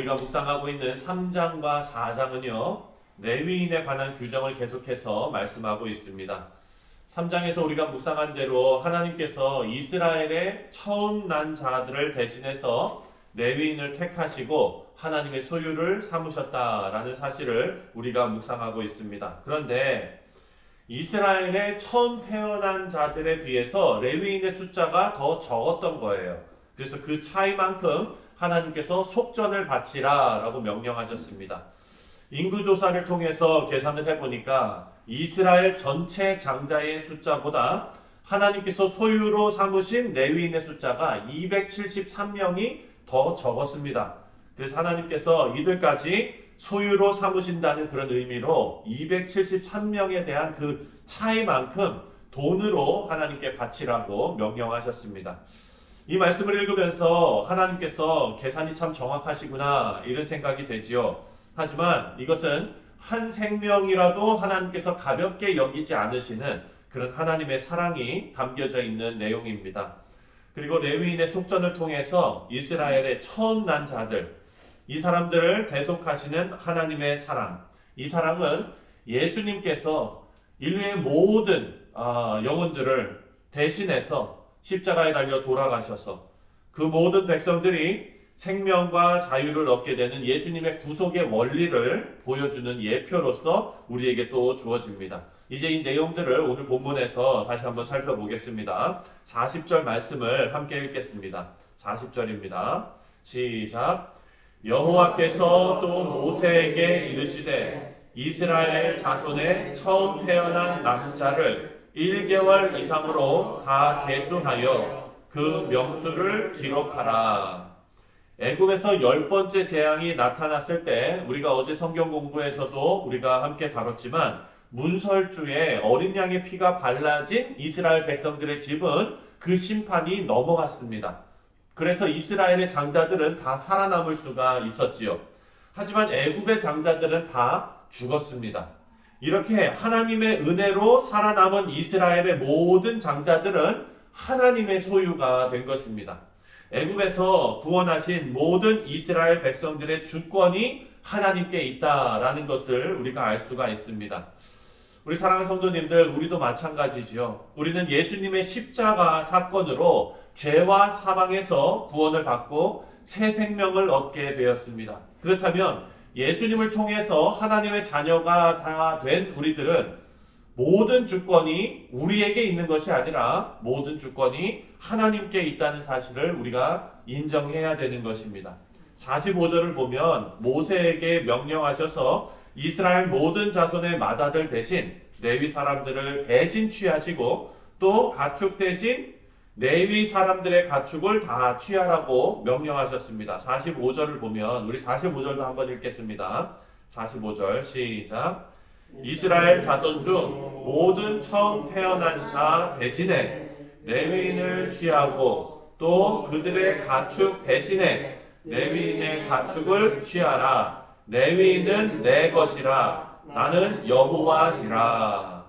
우리가 묵상하고 있는 3장과 4장은요. 레위인에 관한 규정을 계속해서 말씀하고 있습니다. 3장에서 우리가 묵상한 대로 하나님께서 이스라엘의 처음 난 자들을 대신해서 레위인을 택하시고 하나님의 소유를 삼으셨다라는 사실을 우리가 묵상하고 있습니다. 그런데 이스라엘의 처음 태어난 자들에 비해서 레위인의 숫자가 더 적었던 거예요. 그래서 그 차이만큼 하나님께서 속전을 바치라 라고 명령하셨습니다. 인구조사를 통해서 계산을 해보니까 이스라엘 전체 장자의 숫자보다 하나님께서 소유로 삼으신 레위인의 숫자가 273명이 더 적었습니다. 그래서 하나님께서 이들까지 소유로 삼으신다는 그런 의미로 273명에 대한 그 차이만큼 돈으로 하나님께 바치라고 명령하셨습니다. 이 말씀을 읽으면서 하나님께서 계산이 참 정확하시구나 이런 생각이 되지요. 하지만 이것은 한 생명이라도 하나님께서 가볍게 여기지 않으시는 그런 하나님의 사랑이 담겨져 있는 내용입니다. 그리고 레위인의 속전을 통해서 이스라엘의 처음 난 자들, 이 사람들을 대속하시는 하나님의 사랑, 이 사랑은 예수님께서 인류의 모든 영혼들을 대신해서 십자가에 달려 돌아가셔서 그 모든 백성들이 생명과 자유를 얻게 되는 예수님의 구속의 원리를 보여주는 예표로서 우리에게 또 주어집니다. 이제 이 내용들을 오늘 본문에서 다시 한번 살펴보겠습니다. 40절 말씀을 함께 읽겠습니다. 40절입니다. 시작. 여호와께서 또 모세에게 이르시되 이스라엘 자손의 처음 태어난 남자를 1개월 이상으로 다 계수하여 그 명수를 기록하라. 애굽에서 10번째 재앙이 나타났을 때 우리가 어제 성경 공부에서도 우리가 함께 다뤘지만 문설주에 어린 양의 피가 발라진 이스라엘 백성들의 집은 그 심판이 넘어갔습니다. 그래서 이스라엘의 장자들은 다 살아남을 수가 있었지요. 하지만 애굽의 장자들은 다 죽었습니다. 이렇게 하나님의 은혜로 살아남은 이스라엘의 모든 장자들은 하나님의 소유가 된 것입니다. 애굽에서 구원하신 모든 이스라엘 백성들의 주권이 하나님께 있다라는 것을 우리가 알 수가 있습니다. 우리 사랑하는 성도님들, 우리도 마찬가지죠. 우리는 예수님의 십자가 사건으로 죄와 사망에서 구원을 받고 새 생명을 얻게 되었습니다. 그렇다면 예수님을 통해서 하나님의 자녀가 다 된 우리들은 모든 주권이 우리에게 있는 것이 아니라 모든 주권이 하나님께 있다는 사실을 우리가 인정해야 되는 것입니다. 45절을 보면 모세에게 명령하셔서 이스라엘 모든 자손의 맏아들 대신 레위 사람들을 대신 취하시고 또 가축 대신 레위 사람들의 가축을 다 취하라고 명령하셨습니다. 45절을 보면 우리 45절도 한번 읽겠습니다. 45절 시작. 이스라엘 자손 중 모든 처음 태어난 자 대신에 레위인을 취하고 또 그들의 가축 대신에 레위인의 가축을 취하라. 레위인은 내 것이라. 나는 여호와니라.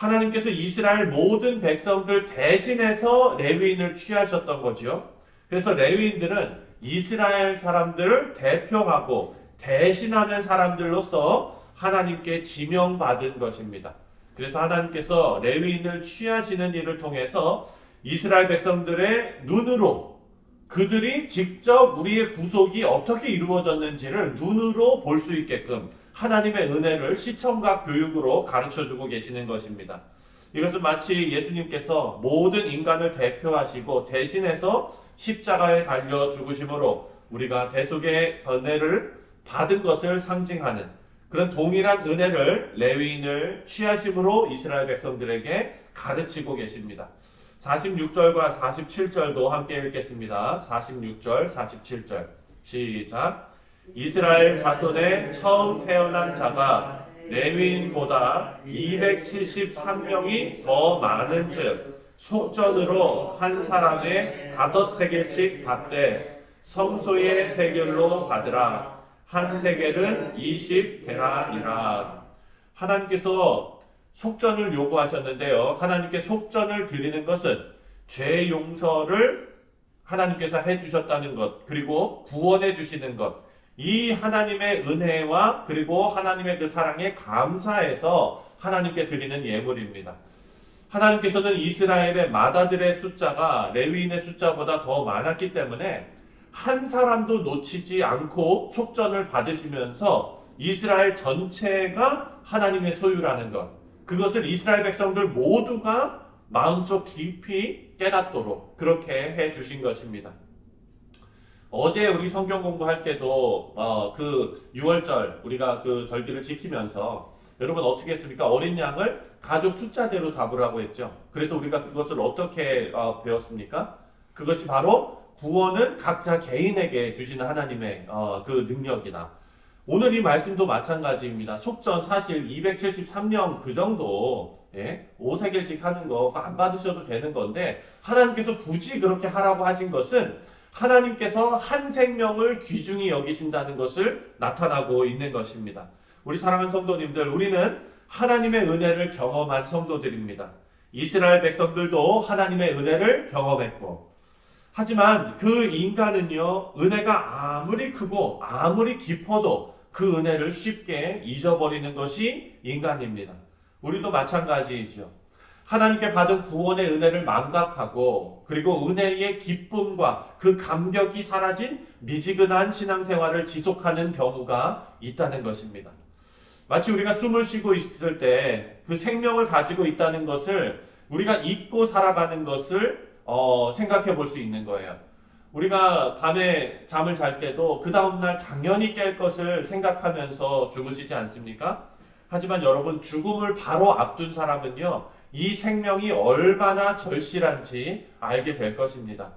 하나님께서 이스라엘 모든 백성들 대신해서 레위인을 취하셨던 거죠. 그래서 레위인들은 이스라엘 사람들을 대표하고 대신하는 사람들로서 하나님께 지명받은 것입니다. 그래서 하나님께서 레위인을 취하시는 일을 통해서 이스라엘 백성들의 눈으로 그들이 직접 우리의 구속이 어떻게 이루어졌는지를 눈으로 볼 수 있게끔 하나님의 은혜를 시청각 교육으로 가르쳐주고 계시는 것입니다. 이것은 마치 예수님께서 모든 인간을 대표하시고 대신해서 십자가에 달려 죽으심으로 우리가 대속의 은혜를 받은 것을 상징하는 그런 동일한 은혜를 레위인을 취하심으로 이스라엘 백성들에게 가르치고 계십니다. 46절과 47절도 함께 읽겠습니다. 46절, 47절 시작. 이스라엘 자손의 처음 태어난 자가 레위인보다 273명이 더 많은 즉 속전으로 한 사람의 5세겔씩 받되 성소의 세겔로 받으라. 한 세겔은 20데나리라. 하나님께서 속전을 요구하셨는데요. 하나님께 속전을 드리는 것은 죄 용서를 하나님께서 해주셨다는 것, 그리고 구원해 주시는 것, 이 하나님의 은혜와 그리고 하나님의 그 사랑에 감사해서 하나님께 드리는 예물입니다. 하나님께서는 이스라엘의 맏아들의 숫자가 레위인의 숫자보다 더 많았기 때문에 한 사람도 놓치지 않고 속전을 받으시면서 이스라엘 전체가 하나님의 소유라는 것, 그것을 이스라엘 백성들 모두가 마음속 깊이 깨닫도록 그렇게 해 주신 것입니다. 어제 우리 성경 공부할 때도 그 6월절 우리가 그 절기를 지키면서 여러분 어떻게 했습니까? 어린 양을 가족 숫자대로 잡으라고 했죠. 그래서 우리가 그것을 어떻게 배웠습니까? 그것이 바로 구원은 각자 개인에게 주시는 하나님의 그 능력이다. 오늘 이 말씀도 마찬가지입니다. 속전 사실 273년 그 정도 5세겔씩 하는 거 안 받으셔도 되는 건데 하나님께서 굳이 그렇게 하라고 하신 것은 하나님께서 한 생명을 귀중히 여기신다는 것을 나타나고 있는 것입니다. 우리 사랑하는 성도님들, 우리는 하나님의 은혜를 경험한 성도들입니다. 이스라엘 백성들도 하나님의 은혜를 경험했고, 하지만 그 인간은요, 은혜가 아무리 크고 아무리 깊어도 그 은혜를 쉽게 잊어버리는 것이 인간입니다. 우리도 마찬가지이죠. 하나님께 받은 구원의 은혜를 망각하고 그리고 은혜의 기쁨과 그 감격이 사라진 미지근한 신앙생활을 지속하는 경우가 있다는 것입니다. 마치 우리가 숨을 쉬고 있을 때 그 생명을 가지고 있다는 것을 우리가 잊고 살아가는 것을 생각해 볼 수 있는 거예요. 우리가 밤에 잠을 잘 때도 그 다음날 당연히 깰 것을 생각하면서 주무시지 않습니까? 하지만 여러분, 죽음을 바로 앞둔 사람은요, 이 생명이 얼마나 절실한지 알게 될 것입니다.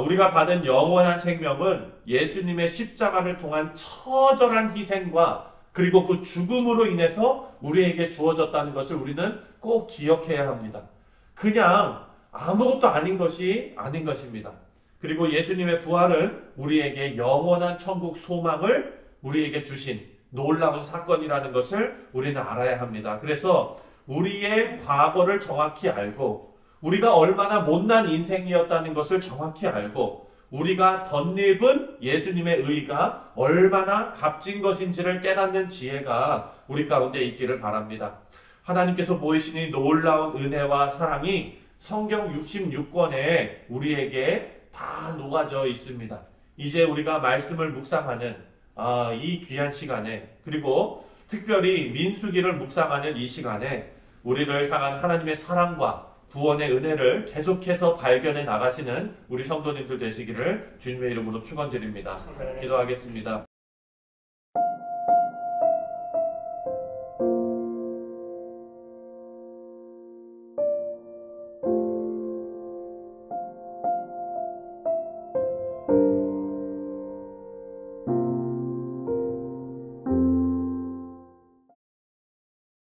우리가 받은 영원한 생명은 예수님의 십자가를 통한 처절한 희생과 그리고 그 죽음으로 인해서 우리에게 주어졌다는 것을 우리는 꼭 기억해야 합니다. 그냥 아무것도 아닌 것이 아닌 것입니다. 그리고 예수님의 부활은 우리에게 영원한 천국 소망을 우리에게 주신 놀라운 사건이라는 것을 우리는 알아야 합니다. 그래서 우리의 과거를 정확히 알고 우리가 얼마나 못난 인생이었다는 것을 정확히 알고 우리가 덧입은 예수님의 의가 얼마나 값진 것인지를 깨닫는 지혜가 우리 가운데 있기를 바랍니다. 하나님께서 보이시니 놀라운 은혜와 사랑이 성경 66권에 우리에게 다 녹아져 있습니다. 이제 우리가 말씀을 묵상하는 이 귀한 시간에, 그리고 특별히 민수기를 묵상하는 이 시간에 우리를 향한 하나님의 사랑과 구원의 은혜를 계속해서 발견해 나가시는 우리 성도님들 되시기를 주님의 이름으로 축원드립니다. 기도하겠습니다.